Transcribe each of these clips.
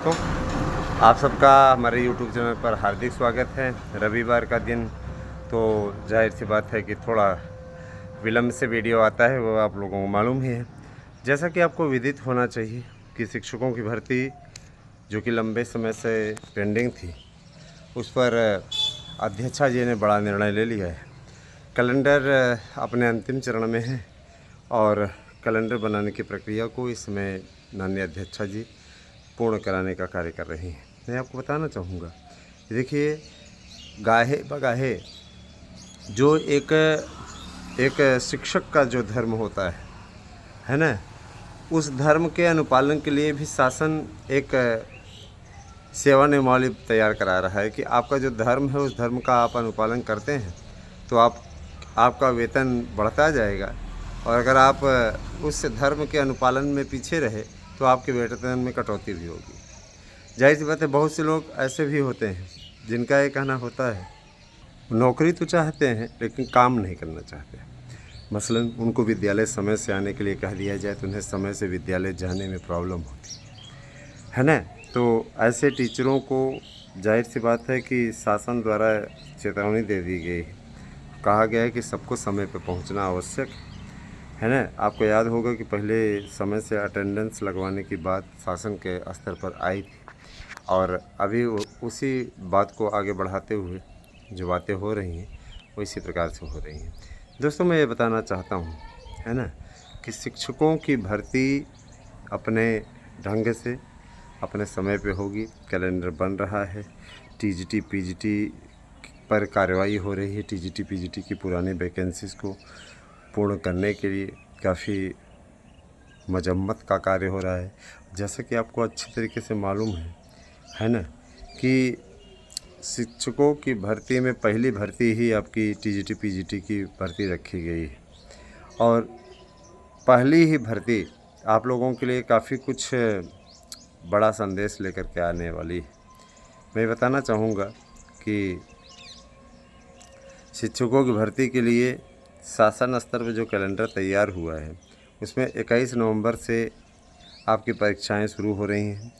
तो आप सबका हमारे YouTube चैनल पर हार्दिक स्वागत है। रविवार का दिन तो जाहिर सी बात है कि थोड़ा विलम्ब से वीडियो आता है, वो आप लोगों को मालूम ही है। जैसा कि आपको विदित होना चाहिए कि शिक्षकों की भर्ती जो कि लंबे समय से पेंडिंग थी, उस पर अध्यक्षा जी ने बड़ा निर्णय ले लिया है। कैलेंडर अपने अंतिम चरण में है और कैलेंडर बनाने की प्रक्रिया को इस समय माननीय अध्यक्षा जी पूर्ण कराने का कार्य कर रही हैं। मैं आपको बताना चाहूँगा, देखिए, गाहे बगाहे जो एक शिक्षक का जो धर्म होता है ना, उस धर्म के अनुपालन के लिए भी शासन एक सेवा नियमावली तैयार करा रहा है कि आपका जो धर्म है उस धर्म का आप अनुपालन करते हैं तो आपका वेतन बढ़ता जाएगा, और अगर आप उस धर्म के अनुपालन में पीछे रहे तो आपके वेतन में कटौती भी होगी। जाहिर सी बात है, बहुत से लोग ऐसे भी होते हैं जिनका ये कहना होता है, नौकरी तो चाहते हैं लेकिन काम नहीं करना चाहते। मसलन उनको विद्यालय समय से आने के लिए कह दिया जाए तो उन्हें समय से विद्यालय जाने में प्रॉब्लम होती है ना। तो ऐसे टीचरों को जाहिर सी बात है कि शासन द्वारा चेतावनी दे दी गई है। कहा गया है कि सबको समय पर पहुंचना आवश्यक है ना। आपको याद होगा कि पहले समय से अटेंडेंस लगवाने की बात शासन के स्तर पर आई थी, और अभी उसी बात को आगे बढ़ाते हुए जो बातें हो रही हैं वो इसी प्रकार से हो रही हैं। दोस्तों, मैं ये बताना चाहता हूँ, है ना, कि शिक्षकों की भर्ती अपने ढंग से अपने समय पे होगी। कैलेंडर बन रहा है, टीजीटी पीजीटी पर कार्रवाई हो रही है। टीजीटी पीजीटी की पुरानी वैकेंसीज़ को पूर्ण करने के लिए काफ़ी मजम्मत का कार्य हो रहा है। जैसा कि आपको अच्छी तरीके से मालूम है ना, कि शिक्षकों की भर्ती में पहली भर्ती ही आपकी टीजीटी पीजीटी की भर्ती रखी गई है, और पहली ही भर्ती आप लोगों के लिए काफ़ी कुछ बड़ा संदेश लेकर के आने वाली है। मैं बताना चाहूँगा कि शिक्षकों की भर्ती के लिए शासन स्तर पर जो कैलेंडर तैयार हुआ है उसमें 21 नवंबर से आपकी परीक्षाएं शुरू हो रही हैं।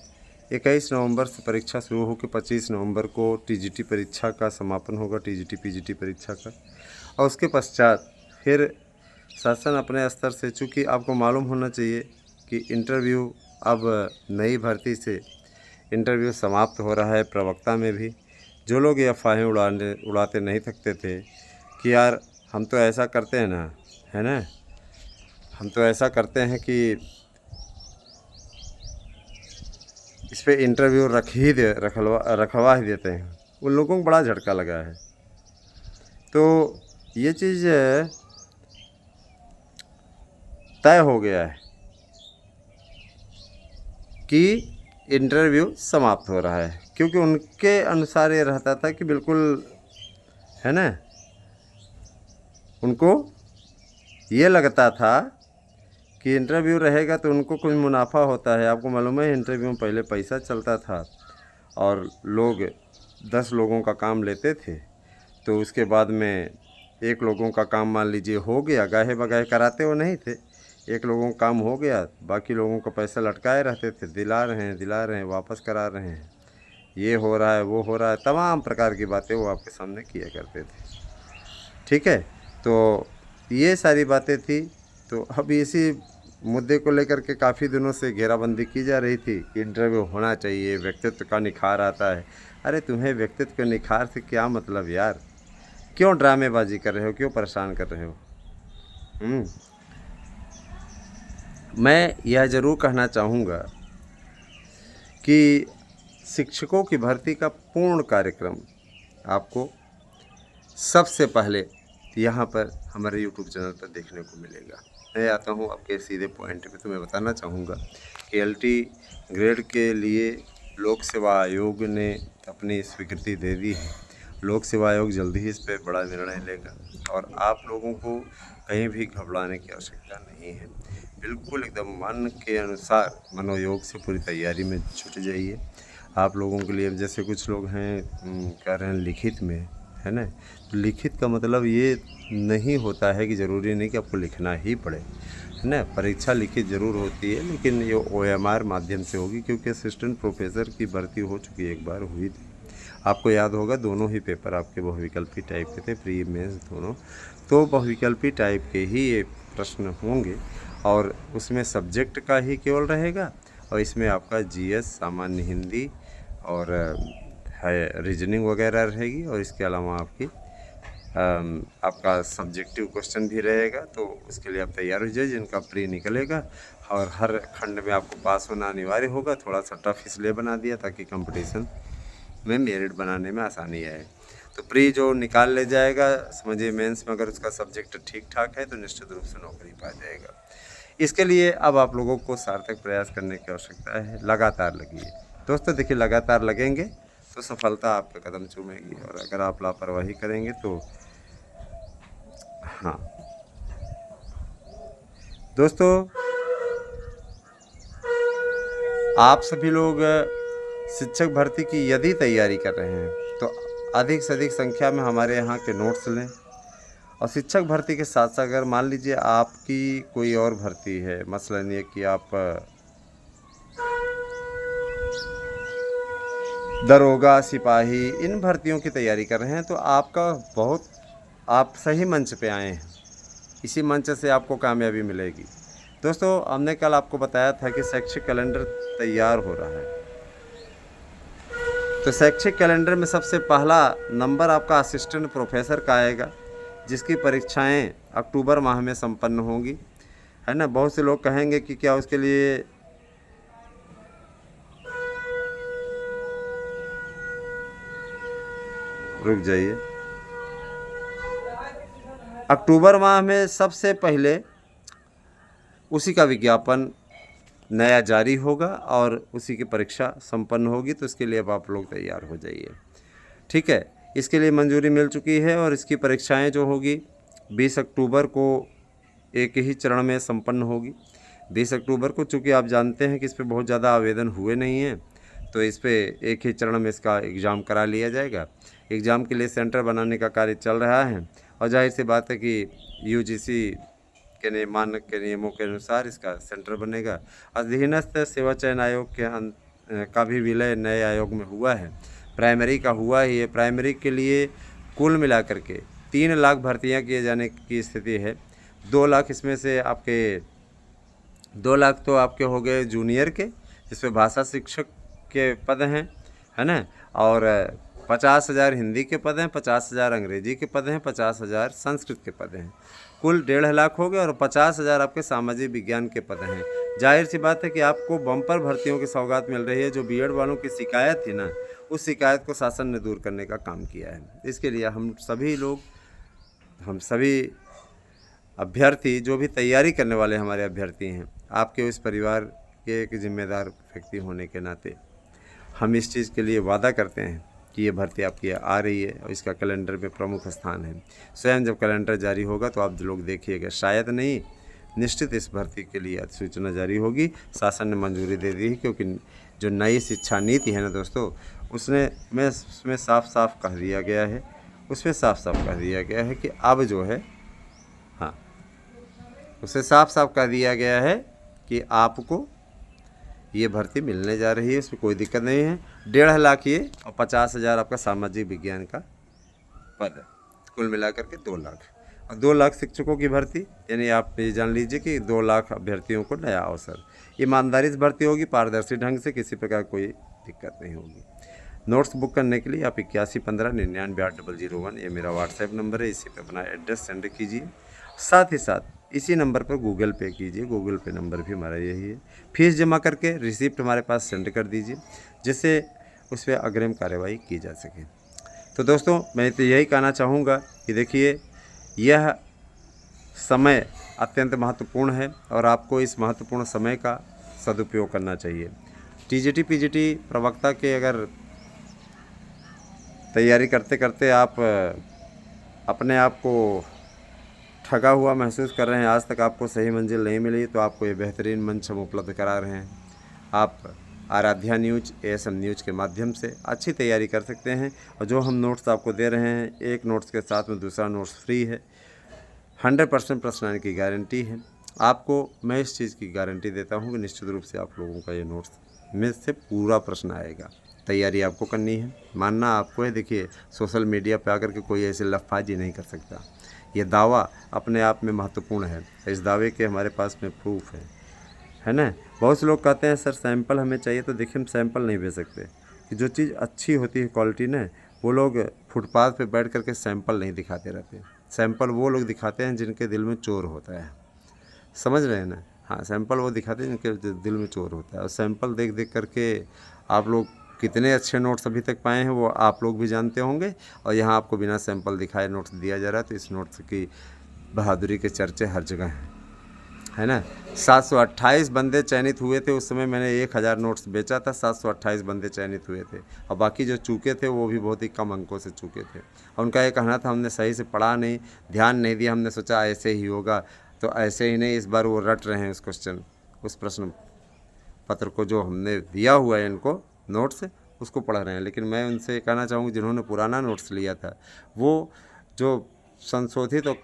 21 नवंबर से परीक्षा शुरू होकर 25 नवंबर को टीजीटी परीक्षा का समापन होगा, टीजीटी पीजीटी परीक्षा का। और उसके पश्चात फिर शासन अपने स्तर से, चूँकि आपको मालूम होना चाहिए कि इंटरव्यू अब नई भर्ती से इंटरव्यू समाप्त हो रहा है। प्रवक्ता में भी जो लोग ये अफवाहें उड़ाते नहीं थकते थे कि यार हम तो ऐसा करते हैं ना, है ना, हम तो ऐसा करते हैं कि इस पर इंटरव्यू रखवा ही देते हैं, उन लोगों को बड़ा झटका लगा है। तो ये चीज़ तय हो गया है कि इंटरव्यू समाप्त हो रहा है, क्योंकि उनके अनुसार ये रहता था कि बिल्कुल, है ना, उनको ये लगता था कि इंटरव्यू रहेगा तो उनको कुछ मुनाफा होता है। आपको मालूम है, इंटरव्यू में पहले पैसा चलता था और लोग 10 लोगों का काम लेते थे, तो उसके बाद में एक लोगों का काम मान लीजिए हो गया, गाहे बगाहे कराते वो नहीं थे, एक लोगों का काम हो गया, बाकी लोगों को पैसा लटकाए रहते थे, दिला रहे हैं, वापस करा रहे हैं, ये हो रहा है, वो हो रहा है, तमाम प्रकार की बातें वो आपके सामने किया करते थे। ठीक है, तो ये सारी बातें थी। तो अब इसी मुद्दे को लेकर के काफ़ी दिनों से घेराबंदी की जा रही थी कि इंटरव्यू होना चाहिए, व्यक्तित्व का निखार आता है। अरे तुम्हें व्यक्तित्व के निखार से क्या मतलब यार? क्यों ड्रामेबाजी कर रहे हो, क्यों परेशान कर रहे हो? मैं यह ज़रूर कहना चाहूँगा कि शिक्षकों की भर्ती का पूर्ण कार्यक्रम आपको सबसे पहले यहाँ पर हमारे YouTube चैनल पर देखने को मिलेगा। मैं आता हूँ आपके सीधे पॉइंट पे। तो मैं बताना चाहूँगा कि LT ग्रेड के लिए लोक सेवा आयोग ने अपनी स्वीकृति दे दी है। लोक सेवा आयोग जल्दी ही इस पर बड़ा निर्णय लेगा, और आप लोगों को कहीं भी घबराने की आवश्यकता नहीं है। बिल्कुल एकदम मन के अनुसार मनोयोग से पूरी तैयारी में जुट जाइए। आप लोगों के लिए, जैसे कुछ लोग हैं कह रहे हैं लिखित में, है ना, तो लिखित का मतलब ये नहीं होता है कि ज़रूरी नहीं कि आपको लिखना ही पड़े, है ना। परीक्षा लिखित ज़रूर होती है, लेकिन ये OMR माध्यम से होगी, क्योंकि असिस्टेंट प्रोफेसर की भर्ती हो चुकी है, एक बार हुई थी। आपको याद होगा दोनों ही पेपर आपके बहुविकल्पी टाइप के थे, प्री मेंस दोनों। तो बहुविकल्पी टाइप के ही ये प्रश्न होंगे, और उसमें सब्जेक्ट का ही केवल रहेगा, और इसमें आपका GS, सामान्य हिंदी और है रीजनिंग वगैरह रहेगी, और इसके अलावा आपका सब्जेक्टिव क्वेश्चन भी रहेगा। तो उसके लिए आप तैयार हो जाइए, जिनका प्री निकलेगा, और हर खंड में आपको पास होना अनिवार्य होगा। थोड़ा सा टफ इसलिए बना दिया ताकि कंपटीशन में मेरिट बनाने में आसानी आए। तो प्री जो निकाल ले जाएगा, समझिए मेंस में अगर उसका सब्जेक्ट ठीक ठाक है तो निश्चित रूप से नौकरी पा जाएगा। इसके लिए अब आप लोगों को सार्थक प्रयास करने की आवश्यकता है, लगातार लगिए दोस्तों। देखिए, लगातार लगेंगे तो सफलता आपका कदम चूमेगी, और अगर आप लापरवाही करेंगे तो हाँ दोस्तों, आप सभी लोग शिक्षक भर्ती की यदि तैयारी कर रहे हैं तो अधिक से अधिक संख्या में हमारे यहाँ के नोट्स लें। और शिक्षक भर्ती के साथ साथ अगर मान लीजिए आपकी कोई और भर्ती है, मसलन ये कि आप दरोगा, सिपाही, इन भर्तियों की तैयारी कर रहे हैं, तो आप सही मंच पे आए हैं। इसी मंच से आपको कामयाबी मिलेगी। दोस्तों, हमने कल आपको बताया था कि शैक्षिक कैलेंडर तैयार हो रहा है। तो शैक्षिक कैलेंडर में सबसे पहला नंबर आपका असिस्टेंट प्रोफेसर का आएगा, जिसकी परीक्षाएं अक्टूबर माह में संपन्न होंगी, है ना। बहुत से लोग कहेंगे कि क्या उसके लिए रुक जाइए। अक्टूबर माह में सबसे पहले उसी का विज्ञापन नया जारी होगा और उसी की परीक्षा संपन्न होगी। तो इसके लिए अब आप लोग तैयार हो जाइए, ठीक है। इसके लिए मंजूरी मिल चुकी है, और इसकी परीक्षाएं जो होगी 20 अक्टूबर को एक ही चरण में संपन्न होगी। 20 अक्टूबर को, चूँकि आप जानते हैं कि इस पर बहुत ज़्यादा आवेदन हुए नहीं हैं, तो इस पर एक ही चरण में इसका एग्ज़ाम करा लिया जाएगा। एग्ज़ाम के लिए सेंटर बनाने का कार्य चल रहा है, और जाहिर सी बात है कि UGC के मानक के नियमों के अनुसार इसका सेंटर बनेगा। अधीनस्थ सेवा चयन आयोग का भी विलय नए आयोग में हुआ है। प्राइमरी का हुआ ही है। प्राइमरी के लिए कुल मिलाकर के 3 लाख भर्तियां किए जाने की स्थिति है। 2 लाख इसमें से आपके 2 लाख तो आपके हो गए जूनियर के, जिसमें भाषा शिक्षक के पद हैं, है ना। और 50,000 हिंदी के पद हैं, 50,000 अंग्रेजी के पद हैं, 50,000 संस्कृत के पद हैं। कुल 1.5 लाख हो गए, और 50,000 आपके सामाजिक विज्ञान के पद हैं। जाहिर सी बात है कि आपको बम्पर भर्तियों की सौगात मिल रही है। जो BEड वालों की शिकायत थी ना, उस शिकायत को शासन ने दूर करने का काम किया है। इसके लिए हम सभी अभ्यर्थी, जो भी तैयारी करने वाले हमारे अभ्यर्थी हैं, आपके उस परिवार के एक जिम्मेदार व्यक्ति होने के नाते हम इस चीज़ के लिए वादा करते हैं कि ये भर्ती आपकी आ रही है, और इसका कैलेंडर में प्रमुख स्थान है। स्वयं जब कैलेंडर जारी होगा तो आप लोग देखिएगा, शायद नहीं, निश्चित इस भर्ती के लिए अधिसूचना जारी होगी। शासन ने मंजूरी दे दी है, क्योंकि जो नई शिक्षा नीति है ना दोस्तों, उसमें साफ साफ कह दिया गया है कि अब जो है, हाँ, उसे साफ साफ कह दिया गया है कि आपको ये भर्ती मिलने जा रही है। इसमें कोई दिक्कत नहीं है। 1.5 लाख ये, और 50,000 आपका सामाजिक विज्ञान का पद है। कुल मिलाकर के 2 लाख, और 2 लाख शिक्षकों की भर्ती, यानी आप ये जान लीजिए कि 2 लाख अभ्यर्थियों को नया अवसर। ईमानदारी से भर्ती होगी, पारदर्शी ढंग से, किसी प्रकार कोई दिक्कत नहीं होगी। नोट्स बुक करने के लिए आप 8115998001, ये मेरा व्हाट्सएप नंबर है। इसी पे अपना एड्रेस सेंड कीजिए। साथ ही साथ इसी नंबर पर गूगल पे कीजिए। गूगल पे नंबर भी हमारा यही है। फीस जमा करके रिसिप्ट हमारे पास सेंड कर दीजिए, जिससे उस पर अग्रिम कार्रवाई की जा सके। तो दोस्तों, मैं तो यही कहना चाहूँगा कि देखिए, यह समय अत्यंत महत्वपूर्ण है, और आपको इस महत्वपूर्ण समय का सदुपयोग करना चाहिए। TGT PGT प्रवक्ता के अगर तैयारी करते करते आप अपने आप को ठगा हुआ महसूस कर रहे हैं, आज तक आपको सही मंजिल नहीं मिली, तो आपको ये बेहतरीन मंच हम उपलब्ध करा रहे हैं। आप आराध्या न्यूज, ASM न्यूज के माध्यम से अच्छी तैयारी कर सकते हैं। और जो हम नोट्स आपको दे रहे हैं, एक नोट्स के साथ में दूसरा नोट्स फ्री है। 100% प्रश्न आने की गारंटी है। आपको मैं इस चीज़ की गारंटी देता हूँ कि निश्चित रूप से आप लोगों का ये नोट्स में से पूरा प्रश्न आएगा। तैयारी आपको करनी है, मानना आपको है। देखिए, सोशल मीडिया पे आकर के कोई ऐसे लफाजी नहीं कर सकता। ये दावा अपने आप में महत्वपूर्ण है, इस दावे के हमारे पास में प्रूफ है ना। बहुत से लोग कहते हैं सर सैंपल हमें चाहिए, तो देखिए हम सैंपल नहीं भेज सकते कि जो चीज़ अच्छी होती है क्वालिटी ना, वो लोग फुटपाथ पे बैठ करके सैंपल नहीं दिखाते रहते। सैंपल वो लोग दिखाते हैं जिनके दिल में चोर होता है, समझ रहे हैं ना। हाँ, सैंपल वो दिखाते हैं जिनके दिल में चोर होता है। और सैंपल देख देख करके आप लोग कितने अच्छे नोट्स अभी तक पाए हैं वो आप लोग भी जानते होंगे। और यहाँ आपको बिना सैंपल दिखाए नोट्स दिया जा रहा है, तो इस नोट्स की बहादुरी के चर्चे हर जगह हैं, है ना। 728 बंदे चयनित हुए थे। उस समय मैंने 1000 नोट्स बेचा था, 728 बंदे चयनित हुए थे। और बाकी जो चूके थे वो भी बहुत ही कम अंकों से चूके थे। और उनका ये कहना था हमने सही से पढ़ा नहीं, ध्यान नहीं दिया, हमने सोचा ऐसे ही होगा। तो ऐसे ही नहीं, इस बार वो रट रहे हैं उस प्रश्न पत्र को जो हमने दिया हुआ है इनको नोट्स, उसको पढ़ रहे हैं। लेकिन मैं उनसे कहना चाहूँगा जिन्होंने पुराना नोट्स लिया था, वो जो संशोधित और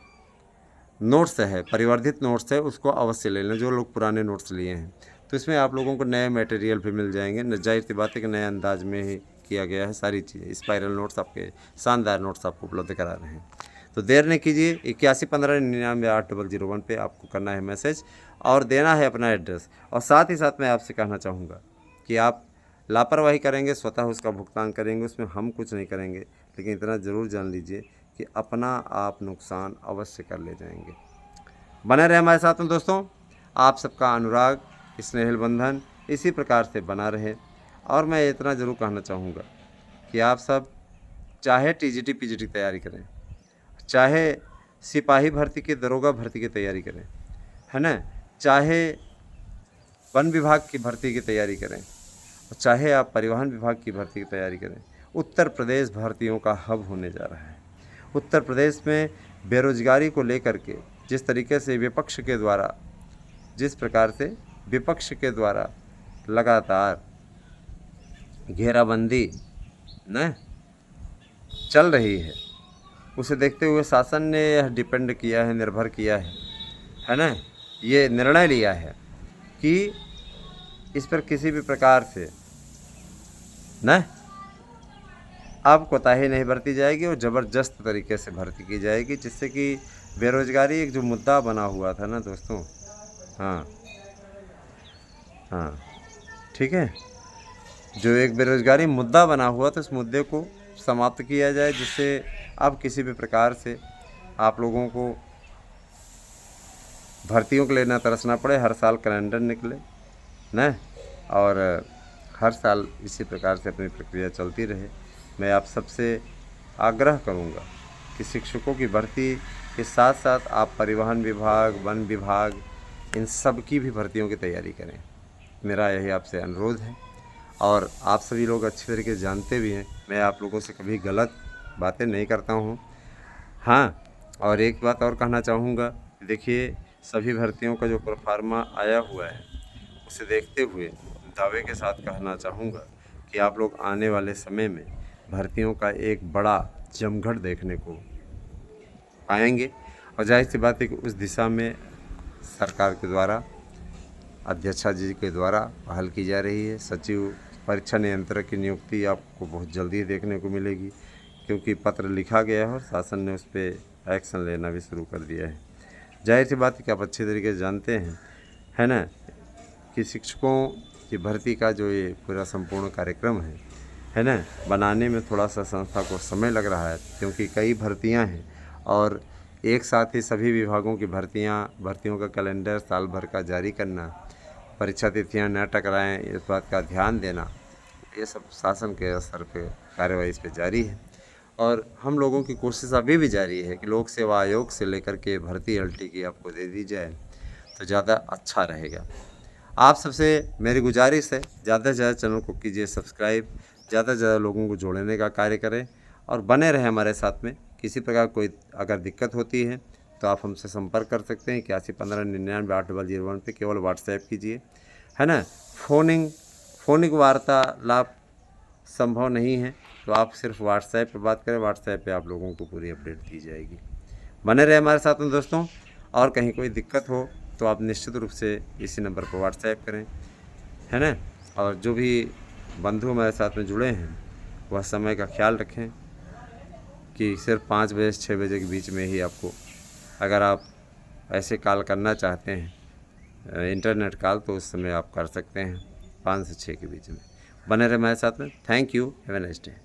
नोट्स है, परिवर्धित नोट्स है, उसको अवश्य ले लें जो लोग पुराने नोट्स लिए हैं। तो इसमें आप लोगों को नए मटेरियल भी मिल जाएंगे। जाहिर सी बात है कि नए अंदाज में ही किया गया है सारी चीज़ें। स्पाइरल नोट्स आपके शानदार नोट्स आपको उपलब्ध करा रहे हैं। तो देर नहीं कीजिए, 8115998001 पे आपको करना है मैसेज और देना है अपना एड्रेस। और साथ ही साथ मैं आपसे कहना चाहूँगा कि आप लापरवाही करेंगे, स्वतः उसका भुगतान करेंगे, उसमें हम कुछ नहीं करेंगे। लेकिन इतना ज़रूर जान लीजिए कि अपना आप नुकसान अवश्य कर ले जाएंगे। बने रहे हमारे साथ में दोस्तों। आप सबका अनुराग, स्नेहिल बंधन इसी प्रकार से बना रहे। और मैं इतना ज़रूर कहना चाहूँगा कि आप सब चाहे टीजीटी पीजीटी की तैयारी करें, चाहे सिपाही भर्ती की, दरोगा भर्ती की तैयारी करें, है ना, चाहे वन विभाग की भर्ती की तैयारी करें, चाहे आप परिवहन विभाग की भर्ती की तैयारी करें, उत्तर प्रदेश भर्तियों का हब होने जा रहा है। उत्तर प्रदेश में बेरोजगारी को लेकर के जिस तरीके से जिस प्रकार से विपक्ष के द्वारा लगातार घेराबंदी न चल रही है, उसे देखते हुए शासन ने यह डिपेंड किया है, निर्भर किया है ना, ये निर्णय लिया है कि इस पर किसी भी प्रकार से न अब कोताही नहीं बरती जाएगी और ज़बरदस्त तरीके से भर्ती की जाएगी, जिससे कि बेरोज़गारी एक जो मुद्दा बना हुआ था ना दोस्तों, हाँ हाँ ठीक है, जो एक बेरोज़गारी मुद्दा बना हुआ था, उस मुद्दे को समाप्त किया जाए, जिससे अब किसी भी प्रकार से आप लोगों को भर्तियों के लिए ना तरसना पड़े। हर साल कैलेंडर निकले न, और हर साल इसी प्रकार से अपनी प्रक्रिया चलती रहे। मैं आप सबसे आग्रह करूंगा कि शिक्षकों की भर्ती के साथ साथ आप परिवहन विभाग, वन विभाग, इन सब की भी भर्तियों की तैयारी करें। मेरा यही आपसे अनुरोध है। और आप सभी लोग अच्छी तरीके से जानते भी हैं, मैं आप लोगों से कभी गलत बातें नहीं करता हूँ। हाँ, और एक बात और कहना चाहूँगा, देखिए सभी भर्तियों का जो प्रोफार्मा आया हुआ है, उसे देखते हुए दावे के साथ कहना चाहूँगा कि आप लोग आने वाले समय में भर्तियों का एक बड़ा जमघट देखने को पाएंगे। और जाहिर सी बात है कि उस दिशा में सरकार के द्वारा, अध्यक्षा जी के द्वारा पहल की जा रही है। सचिव परीक्षा नियंत्रक की नियुक्ति आपको बहुत जल्दी देखने को मिलेगी, क्योंकि पत्र लिखा गया है और शासन ने उस पर एक्शन लेना भी शुरू कर दिया है। जाहिर सी बात है कि आप अच्छी तरीके से जानते हैं, है ना, कि शिक्षकों की भर्ती का जो ये पूरा संपूर्ण कार्यक्रम है ना, बनाने में थोड़ा सा संस्था को समय लग रहा है, क्योंकि कई भर्तियां हैं और एक साथ ही सभी विभागों की भर्तियों का कैलेंडर साल भर का जारी करना, परीक्षा तिथियां न टकराएं, इस बात का ध्यान देना, ये सब शासन के स्तर पे कार्यवाही इस पर जारी है। और हम लोगों की कोशिश अभी भी जारी है कि लोक सेवा आयोग से लेकर के भर्ती LT की आपको दे दी जाए तो ज़्यादा अच्छा रहेगा। आप सबसे मेरी गुजारिश है, ज़्यादा से ज़्यादा चैनल को कीजिए सब्सक्राइब, ज़्यादा से ज़्यादा लोगों को जोड़ने का कार्य करें और बने रहें हमारे साथ में। किसी प्रकार कोई अगर दिक्कत होती है तो आप हमसे संपर्क कर सकते हैं 8115998001 पे, केवल व्हाट्सएप कीजिए, है ना। फोनिक वार्तालाप संभव नहीं है, तो आप सिर्फ व्हाट्सएप पे बात करें, व्हाट्सएप पे आप लोगों को पूरी अपडेट दी जाएगी। बने रहे हमारे साथ में दोस्तों। और कहीं कोई दिक्कत हो तो आप निश्चित रूप से इसी नंबर पर व्हाट्सएप करें, है ना। और जो भी बंधु हमारे साथ में जुड़े हैं वह समय का ख्याल रखें कि सिर्फ 5 बजे से 6 बजे के बीच में ही आपको, अगर आप ऐसे कॉल करना चाहते हैं इंटरनेट कॉल, तो उस समय आप कर सकते हैं 5 से 6 के बीच में। बने रहे हमारे साथ में। Thank you, have a nice day.